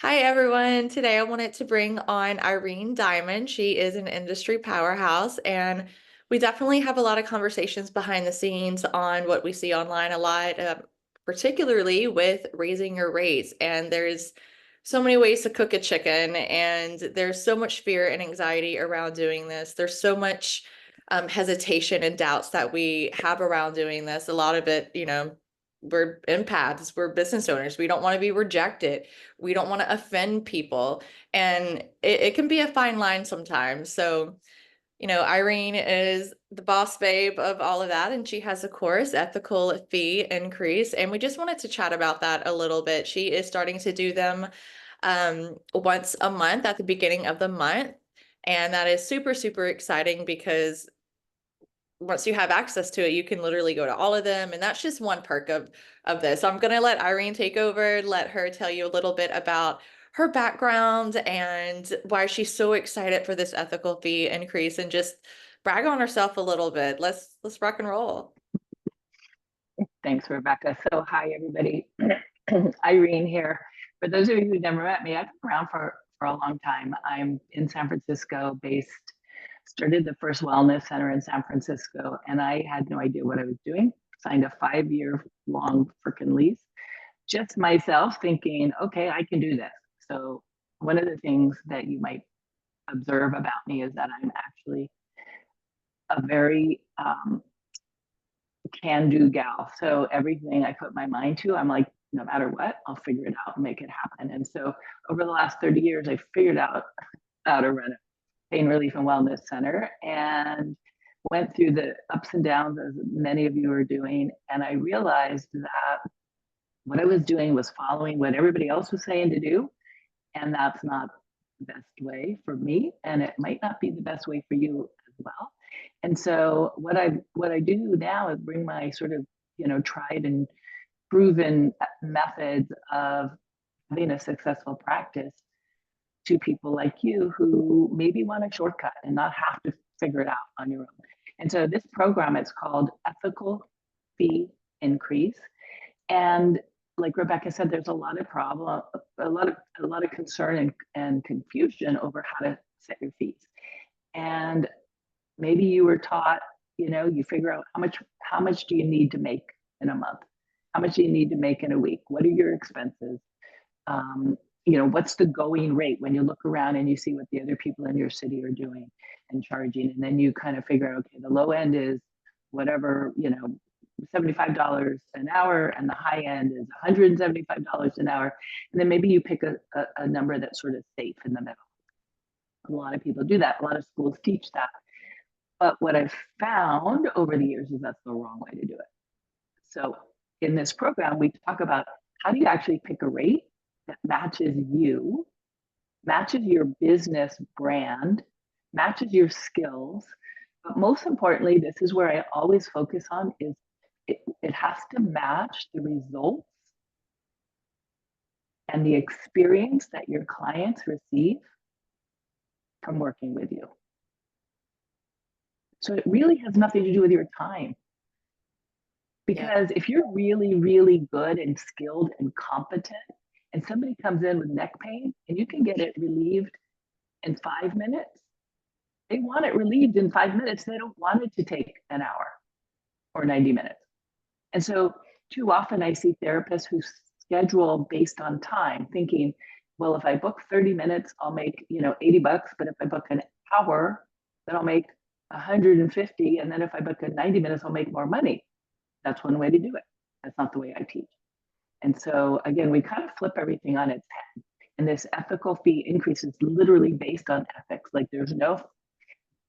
Hi, everyone. Today I wanted to bring on Irene Diamond. She is an industry powerhouse, and we definitely have a lot of conversations behind the scenes on what we see online a lot, particularly with raising your rates. And there's so many ways to cook a chicken, and there's so much fear and anxiety around doing this. There's so much hesitation and doubts that we have around doing this. A lot of it, we're empaths, we're business owners. We don't want to be rejected. We don't want to offend people. And it can be a fine line sometimes. So, Irene is the boss babe of all of that. And she has a course, Ethical Fee Increase. And we just wanted to chat about that a little bit. She is starting to do them once a month at the beginning of the month. And that is super, super exciting because once you have access to it, you can literally go to all of them. And that's just one perk of this. So I'm going to let Irene take over, let her tell you a little bit about her background and why she's so excited for this ethical fee increase and just brag on herself a little bit. Let's rock and roll. Thanks, Rebecca. So, hi, everybody. Irene here. For those of you who've never met me, I've been around for a long time. I'm in San Francisco based, started the first wellness center in San Francisco, and I had no idea what I was doing. Signed a 5 year long freaking lease, just myself thinking, okay, I can do this. So, one of the things that you might observe about me is that I'm actually a very can do gal. So everything I put my mind to, I'm like, no matter what, I'll figure it out and make it happen. And so over the last 30 years, I figured out how to run a pain relief and wellness center and went through the ups and downs as many of you are doing. And I realized that what I was doing was following what everybody else was saying to do. And that's not the best way for me. And it might not be the best way for you as well. And so what I do now is bring my sort of tried and proven methods of having a successful practice to people like you who maybe want a shortcut and not have to figure it out on your own. And so this program is called Ethical Fee Increase. And like Rebecca said, there's a lot of problem, a lot of concern and confusion over how to set your fees. And maybe you were taught, you figure out how much do you need to make in a month? How much do you need to make in a week? What are your expenses? Um, what's the going rate when you look around and you see what the other people in your city are doing and charging, and then you kind of figure out, okay, the low end is whatever, $75 an hour, and the high end is $175 an hour, and then maybe you pick a number that's sort of safe in the middle. A lot of people do that. A lot of schools teach that. But what I've found over the years is that's the wrong way to do it. So in this program, we talk about how do you actually pick a rate that matches you, matches your business brand, matches your skills. But most importantly, this is where I always focus on is it has to match the results and the experience that your clients receive from working with you. So it really has nothing to do with your time. Yeah. Because if you're really, really good and skilled and competent, and somebody comes in with neck pain and you can get it relieved in 5 minutes, they want it relieved in 5 minutes. They don't want it to take an hour or 90 minutes. And so, too often, I see therapists who schedule based on time, thinking, well, if I book 30 minutes, I'll make $80. But if I book an hour, then I'll make 150. And then if I book a 90 minutes, I'll make more money. That's one way to do it. That's not the way I teach. And so, again, we kind of flip everything on its head. And this ethical fee increase is literally based on ethics. Like there's no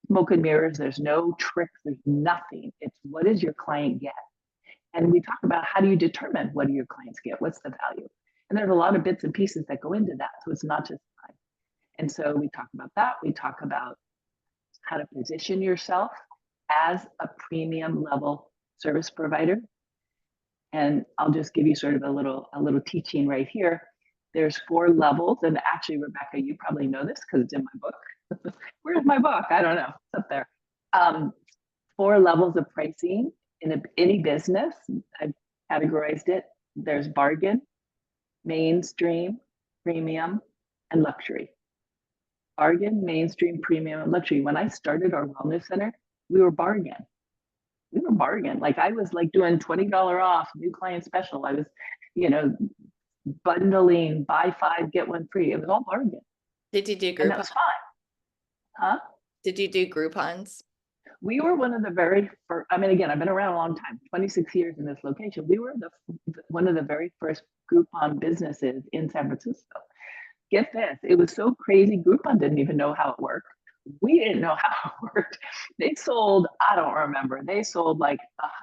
smoke and mirrors, there's no tricks, there's nothing. It's what does your client get? And we talk about how do you determine what do your clients get? What's the value? And there's a lot of bits and pieces that go into that. So it's not just time. And so we talk about that. We talk about how to position yourself as a premium level service provider. And I'll just give you sort of a little teaching right here. There's 4 levels, and actually, Rebecca, you probably know this because it's in my book. Where's my book? I don't know. It's up there. 4 levels of pricing in any business. I've categorized it. There's bargain, mainstream, premium, and luxury. Bargain, mainstream, premium, and luxury. When I started our wellness center, we were bargain. We were bargain. Like I was like doing $20 off new client special. I was, you know, bundling buy five, get one free. It was all bargain. Did you do And that Groupon? was fine. Huh? Did you do Groupons? We were one of the very first, I mean, again, I've been around a long time, 26 years in this location. We were one of the very first Groupon businesses in San Francisco. Get this, it was so crazy. Groupon didn't even know how it worked. We didn't know how it worked. They sold, I don't remember, they sold like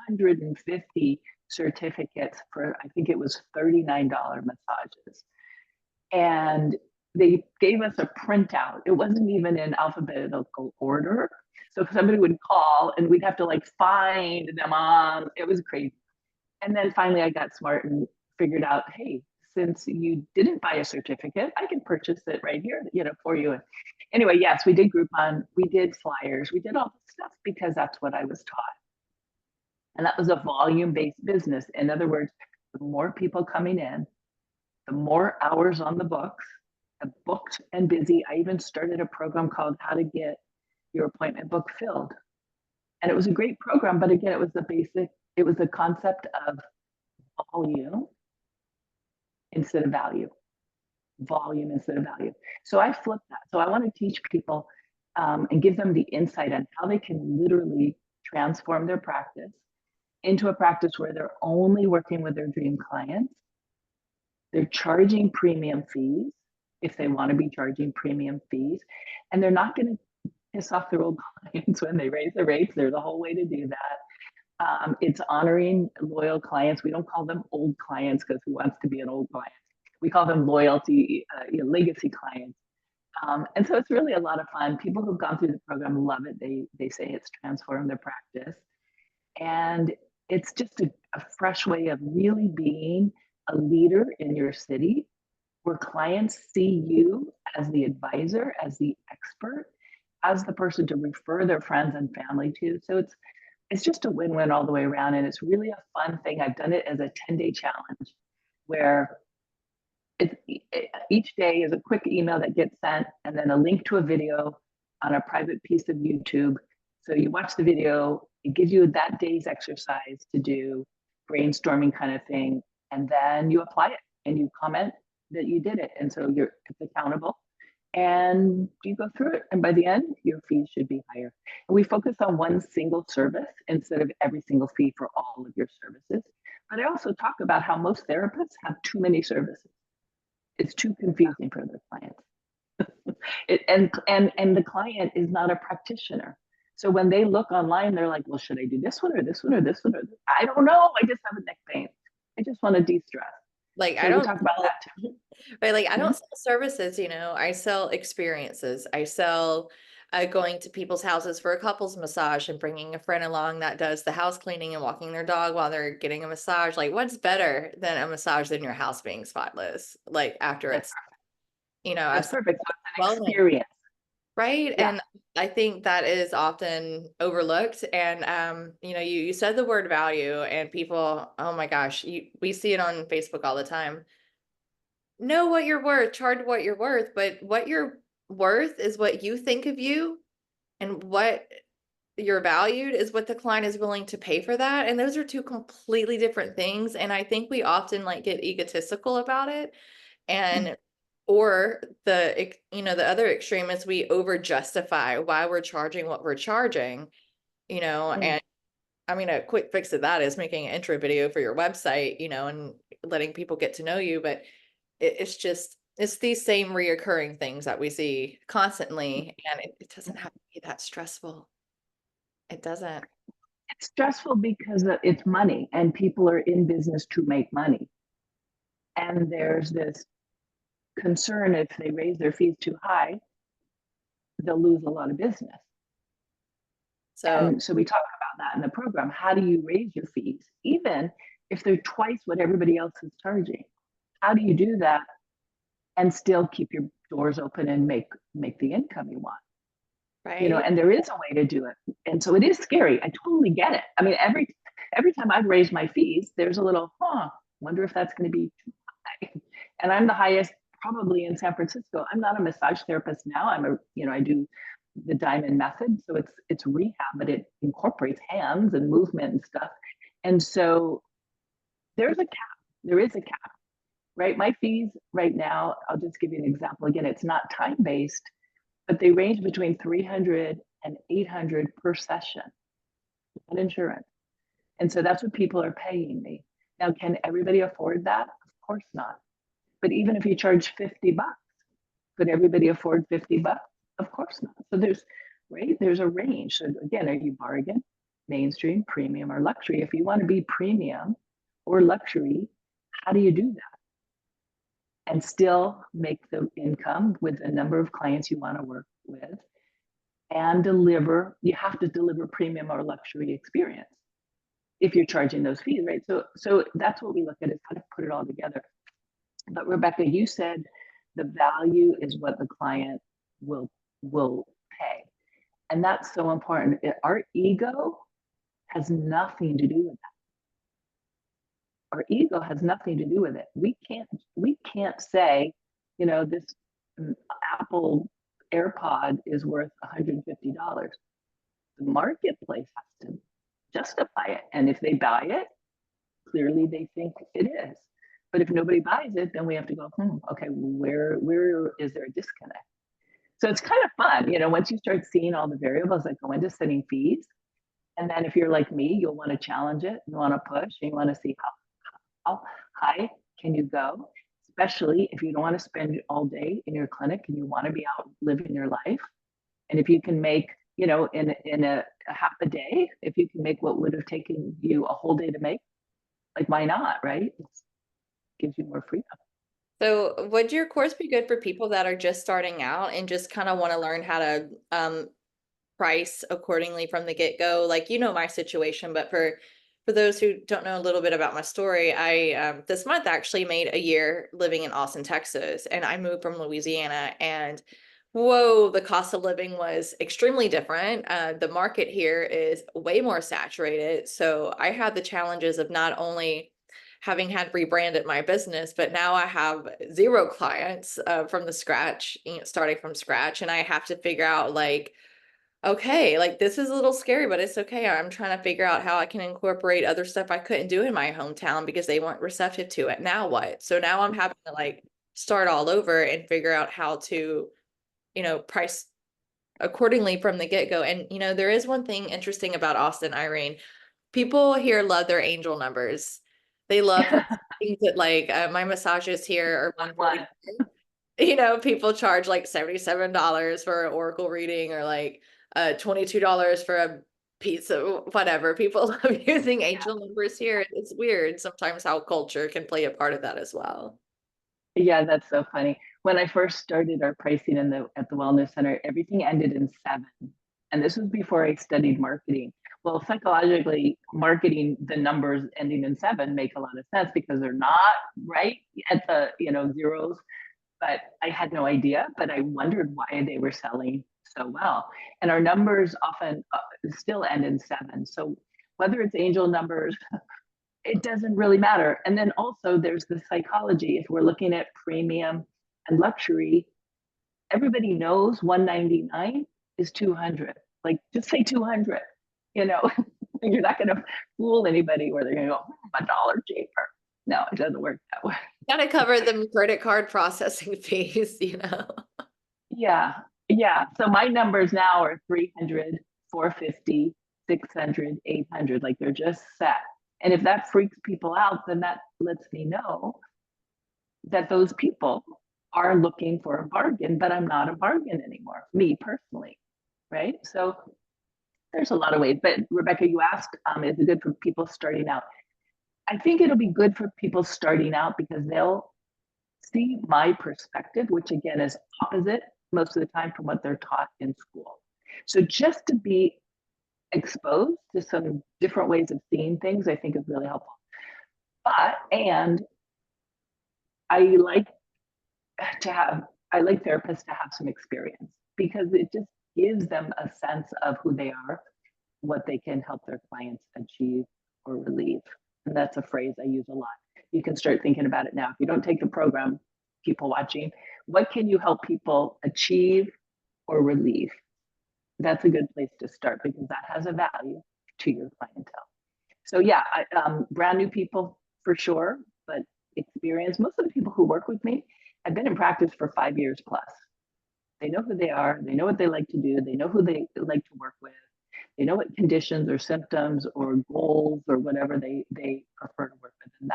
150 certificates for, I think it was $39 massages. And they gave us a printout. It wasn't even in alphabetical order. So somebody would call and we'd have to like find them on, it was crazy. And then finally I got smart and figured out, hey, since you didn't buy a certificate, I can purchase it right here, for you. Anyway, yes, we did Groupon, we did flyers, we did all this stuff because that's what I was taught. And that was a volume-based business. In other words, the more people coming in, the more hours on the books, booked and busy. I even started a program called How to Get Your Appointment Book Filled. And it was a great program, but again, it was the concept of volume instead of value. Volume instead of value. So I flipped that. So I want to teach people and give them the insight on how they can literally transform their practice into a practice where they're only working with their dream clients. They're charging premium fees if they want to be charging premium fees, and they're not going to piss off their old clients when they raise the rates. There's a whole way to do that. It's honoring loyal clients. We don't call them old clients because who wants to be an old client? We call them loyalty, legacy clients. And so it's really a lot of fun. People who've gone through the program love it. They say it's transformed their practice. And it's just a fresh way of really being a leader in your city where clients see you as the advisor, as the expert, as the person to refer their friends and family to. So it's just a win-win all the way around. And it's really a fun thing. I've done it as a 10-day challenge where each day is a quick email that gets sent and then a link to a video on a private piece of YouTube. So you watch the video, it gives you that day's exercise to do, brainstorming kind of thing, and then you apply it and you comment that you did it. And so it's accountable and you go through it. And by the end, your fees should be higher. And we focus on one single service instead of every single fee for all of your services. But I also talk about how most therapists have too many services. It's too confusing for their clients. And the client is not a practitioner. So when they look online, they're like, well, should I do this one or this one or this one? Or this? I don't know. I just have a neck pain. I just want to de-stress. Like so I don't talk about that too. Right, like I don't sell services, I sell experiences. I sell going to people's houses for a couples massage and bringing a friend along that does the house cleaning and walking their dog while they're getting a massage. Like what's better than a massage than your house being spotless? Like after That's, it's, that's I perfect. So it's an wellness, experience. right? Yeah. And I think that is often overlooked. And you said the word value and people, oh my gosh, we see it on Facebook all the time. Know what you're worth, charge what you're worth, but what you're worth is what you think of you, and what you're valued is what the client is willing to pay for that. And those are two completely different things. And I think we often like get egotistical about it. And or the other extreme is we over justify why we're charging what we're charging, and I mean, a quick fix of that is making an intro video for your website, and letting people get to know you. But it's these same reoccurring things that we see constantly, and it doesn't have to be that stressful. It doesn't. It's stressful because it's money and people are in business to make money. And there's this concern if they raise their fees too high, they'll lose a lot of business. So And so we talk about that in the program. How do you raise your fees, even if they're twice what everybody else is charging? How do you do that and still keep your doors open and make the income you want? right. And there is a way to do it. And so it is scary. I totally get it. I mean, every time I've raised my fees, there's a little, wonder if that's going to be too high. And I'm the highest probably in San Francisco. I'm not a massage therapist now. I do the diamond method. So it's rehab, but it incorporates hands and movement and stuff. And so there's a cap. There is a cap, right? My fees right now, I'll just give you an example. Again, it's not time based, but they range between 300 and 800 per session on insurance. And so that's what people are paying me. Now, can everybody afford that? Of course not. But even if you charge 50 bucks, could everybody afford 50 bucks? Of course not. So there's a range. So again, are you bargain, mainstream, premium, or luxury? If you want to be premium or luxury, how do you do that? And still make the income with the number of clients you want to work with and you have to deliver premium or luxury experience if you're charging those fees, right? So that's what we look at, is how to put it all together. But Rebecca, you said the value is what the client will pay. And that's so important. Our ego has nothing to do with that. Our ego has nothing to do with it. We can't say, this Apple AirPod is worth $150. The marketplace has to justify it. And if they buy it, clearly they think it is. But if nobody buys it, then we have to go, okay, where is there a disconnect? So it's kind of fun, once you start seeing all the variables that go into setting fees. And then if you're like me, you'll want to challenge it, you want to push, and you want to see how high can you go, especially if you don't want to spend all day in your clinic and you want to be out living your life. And if you can make, in a half a day, if you can make what would have taken you a whole day to make, like, why not, right? It gives you more freedom. So would your course be good for people that are just starting out and just kind of want to learn how to price accordingly from the get-go? Like, my situation, but for those who don't know a little bit about my story, I this month actually made a year living in Austin, Texas, and I moved from Louisiana, and whoa, the cost of living was extremely different. The market here is way more saturated. So I had the challenges of not only having had rebranded my business, but now I have zero clients from the scratch, starting from scratch. And I have to figure out, like, okay, like, this is a little scary, but it's okay. I'm trying to figure out how I can incorporate other stuff I couldn't do in my hometown because they weren't receptive to it. Now what? So now I'm having to, like, start all over and figure out how to, price accordingly from the get-go. And, there is one thing interesting about Austin, Irene. People here love their angel numbers. They love things that, like, my massages here are One. $140. People charge like $77 for an oracle reading, or like $22 for a pizza, whatever. People love using angel numbers here. It's weird sometimes how culture can play a part of that as well. Yeah, that's so funny. When I first started our pricing at the wellness center, everything ended in 7. And this was before I studied marketing. Well, psychologically, marketing, the numbers ending in 7 make a lot of sense because they're not right at the, zeros. But I had no idea, but I wondered why they were selling so well. And our numbers often still end in 7. So whether it's angel numbers, it doesn't really matter. And then also there's the psychology. If we're looking at premium and luxury, everybody knows 199 is 200. Like, just say 200, you're not going to fool anybody where they're going to go, a dollar cheaper. No, it doesn't work that way. Gotta cover the credit card processing fees. Yeah. Yeah. So my numbers now are 300, 450, 600, 800. Like, they're just set. And if that freaks people out, then that lets me know that those people are looking for a bargain, but I'm not a bargain anymore, me personally. Right. So there's a lot of ways. But Rebecca, you asked, is it good for people starting out? I think it'll be good for people starting out because they'll see my perspective, which again is opposite most of the time from what they're taught in school. So just to be exposed to some different ways of seeing things, I think is really helpful. And I like therapists to have some experience because it just gives them a sense of who they are, what they can help their clients achieve or relieve. And that's a phrase I use a lot. You can start thinking about it now. If you don't take the program, people watching, what can you help people achieve or relieve? That's a good place to start because that has a value to your clientele. So yeah, brand new people for sure, but experience. Most of the people who work with me have been in practice for 5 years plus. They know who they are. They know what they like to do. They know who they like to work with. They know what conditions or symptoms or goals or whatever they prefer to work with. And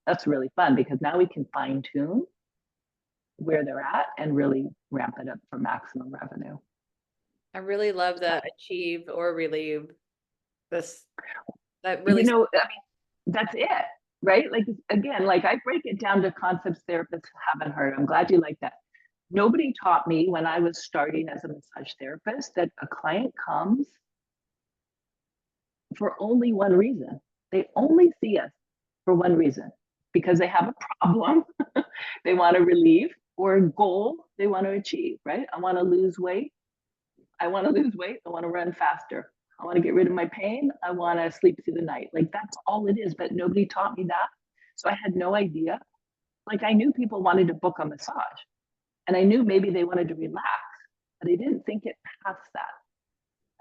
that's really fun because now we can fine tune where they're at and really ramp it up for maximum revenue. I really love the achieve or relieve this. That You really, know, I mean, that's it, right? Like, again, like I break it down to concepts therapists haven't heard. I'm glad you like that. Nobody taught me when I was starting as a massage therapist that a client comes for only one reason. They only see us for one reason because they have a problem they want to relieve or a goal they want to achieve, right? I want to lose weight. I want to lose weight. I want to run faster. I want to get rid of my pain. I want to sleep through the night. Like that's all it is. But nobody taught me that. So I had no idea. Like I knew people wanted to book a massage and I knew maybe they wanted to relax, but I didn't think it past that.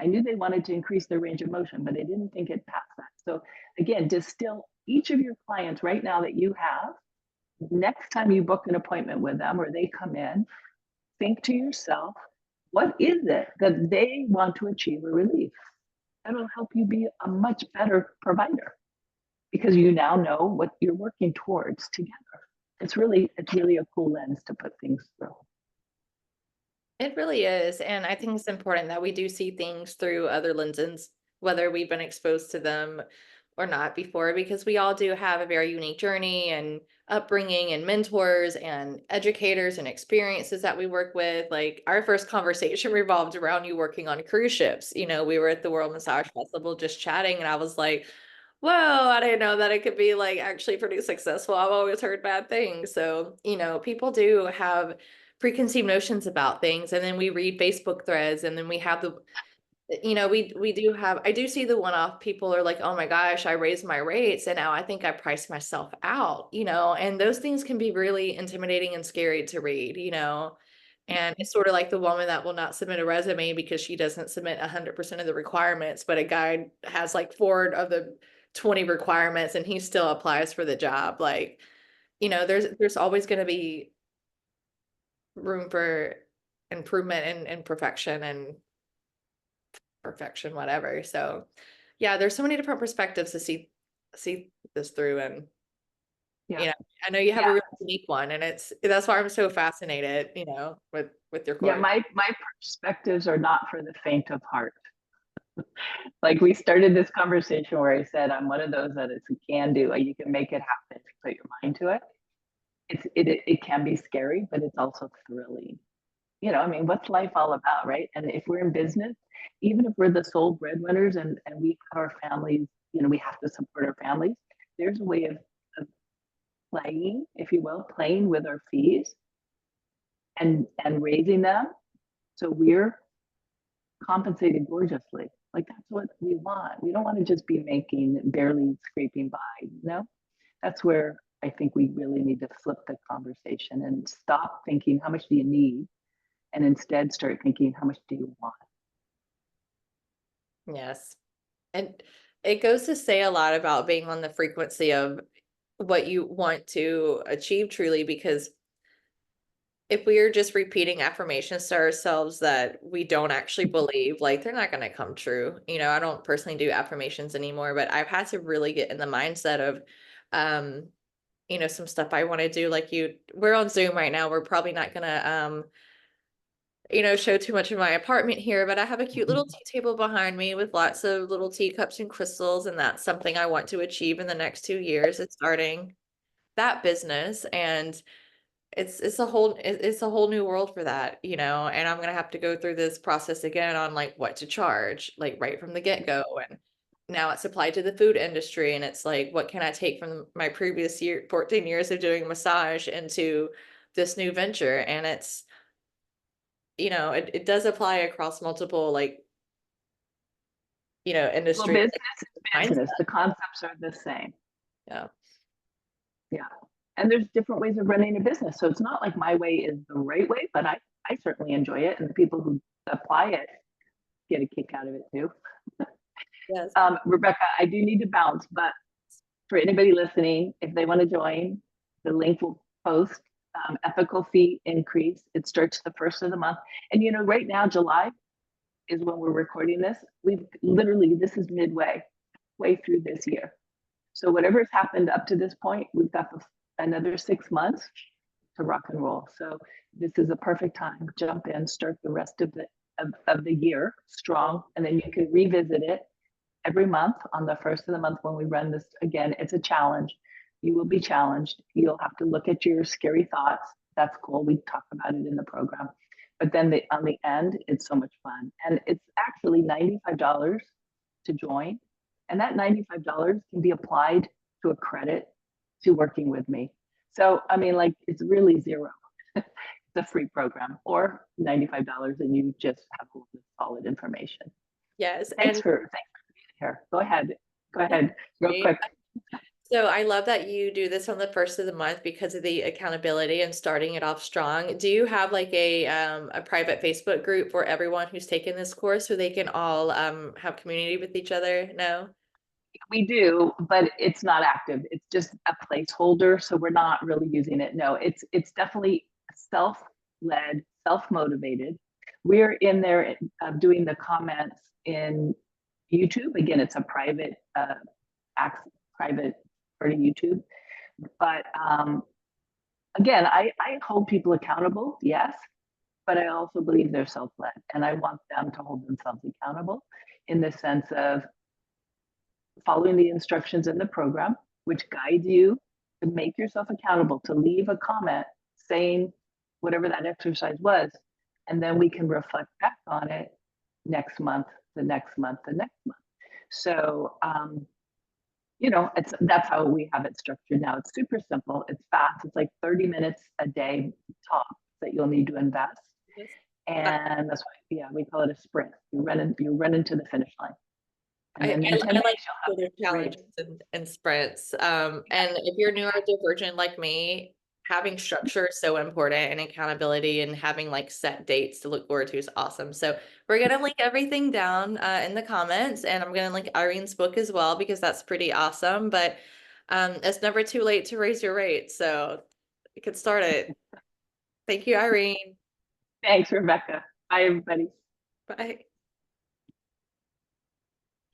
I knew they wanted to increase their range of motion, but I didn't think it past that. So again, distill each of your clients right now that you have. Next time you book an appointment with them or they come in, think to yourself, what is it that they want to achieve or relieve? That'll help you be a much better provider because you now know what you're working towards together. It's really a cool lens to put things through. it really is. And I think it's important that we do see things through other lenses, whether we've been exposed to them or not before, because we all do have a very unique journey and upbringing and mentors and educators and experiences that we work with. Like our first conversation revolved around you working on cruise ships. We were at the World Massage Festival just chatting, and I was like, whoa, I didn't know that it could be like actually pretty successful. I've always heard bad things. So, people do have preconceived notions about things. And then we read Facebook threads, and then we have we do have, I do see the one-off people are like, oh my gosh, I raised my rates and now I think I priced myself out, and those things can be really intimidating and scary to read. And it's sort of like the woman that will not submit a resume because she doesn't submit 100% of the requirements, but a guy has like 4 of the 20 requirements and he still applies for the job. Like, there's always going to be room for improvement and perfection, whatever. So yeah, there's so many different perspectives to see this through. And Yeah. I know you have a Yeah. really unique one, and that's why I'm so fascinated, with your Yeah. course. My perspectives are not for the faint of heart. Like we started this conversation where I said, I'm one of those that it's a can do. Like you can make it happen if you put your mind to it. It can be scary, but it's also thrilling. I mean, what's life all about, right? And if we're in business, even if we're the sole breadwinners and we have our families, we have to support our families, there's a way of playing, if you will, playing with our fees and raising them. So we're compensated gorgeously. Like that's what we want. We don't want to just be making barely scraping by. That's where I think we really need to flip the conversation and stop thinking how much do you need and instead start thinking how much do you want. Yes. And it goes to say a lot about being on the frequency of what you want to achieve truly, because if we are just repeating affirmations to ourselves that we don't actually believe, like they're not going to come true. I don't personally do affirmations anymore, but I've had to really get in the mindset of, um, some stuff I want to do. Like we're on Zoom right now. We're probably not going to, show too much of my apartment here, but I have a cute little tea table behind me with lots of little teacups and crystals. And that's something I want to achieve in the next 2 years. It's starting that business, and it's a whole new world for that, and I'm gonna have to go through this process again on like what to charge, like right from the get-go. And now it's applied to the food industry, and it's like, what can I take from my previous 14 years of doing massage into this new venture? And it does apply across multiple, like, Well, industry business is mindset. business. The concepts are the same. Yeah. Yeah. And there's different ways of running a business. So it's not like my way is the right way, but I certainly enjoy it. And the people who apply it get a kick out of it too. Yes. Rebecca, I do need to bounce, but for anybody listening, if they want to join, the link will post. Ethical fee increase. It starts the first of the month. And right now, July is when we're recording this. We've literally, this is midway, way through this year. So whatever's happened up to this point, we've got another 6 months to rock and roll. So this is a perfect time. Jump in, start the rest of the year strong, and then you can revisit it every month on the first of the month when we run this again. It's a challenge. You will be challenged. You'll have to look at your scary thoughts. That's cool. We talk about it in the program. But then on the end, it's so much fun. And it's actually $95 to join. And that $95 can be applied to a credit to working with me. So, I mean, like, it's really zero. It's a free program, or $95 and you just have a lot of solid information. Yes. Thanks And for being here. Go ahead. Go ahead, real great. quick. So I love that you do this on the first of the month because of the accountability and starting it off strong. Do you have like a private Facebook group for everyone who's taken this course so they can all have community with each other? No? We do, but it's not active. It's just a placeholder, so we're not really using it. No, it's definitely self-led, self-motivated. We're in there doing the comments in YouTube. Again, it's a private part of YouTube. But again, I hold people accountable, yes, but I also believe they're self-led, and I want them to hold themselves accountable in the sense of following the instructions in the program, which guide you to make yourself accountable, to leave a comment saying whatever that exercise was, and then we can reflect back on it next month, the next month, the next month. So, that's how we have it structured now. It's super simple. It's fast. It's like 30 minutes a day top that you'll need to invest. Yes. And that's why, yeah, we call it a sprint. You run into the finish line. And I, then in I, 10 I days, like you'll have their great. challenges and sprints. And if you're neurodivergent like me, having structure is so important, and accountability and having like set dates to look forward to is awesome. So we're gonna link everything down in the comments, and I'm gonna link Irene's book as well because that's pretty awesome. But it's never too late to raise your rate, so you could start it. Thank you, Irene. Thanks, Rebecca. Bye, everybody. Bye.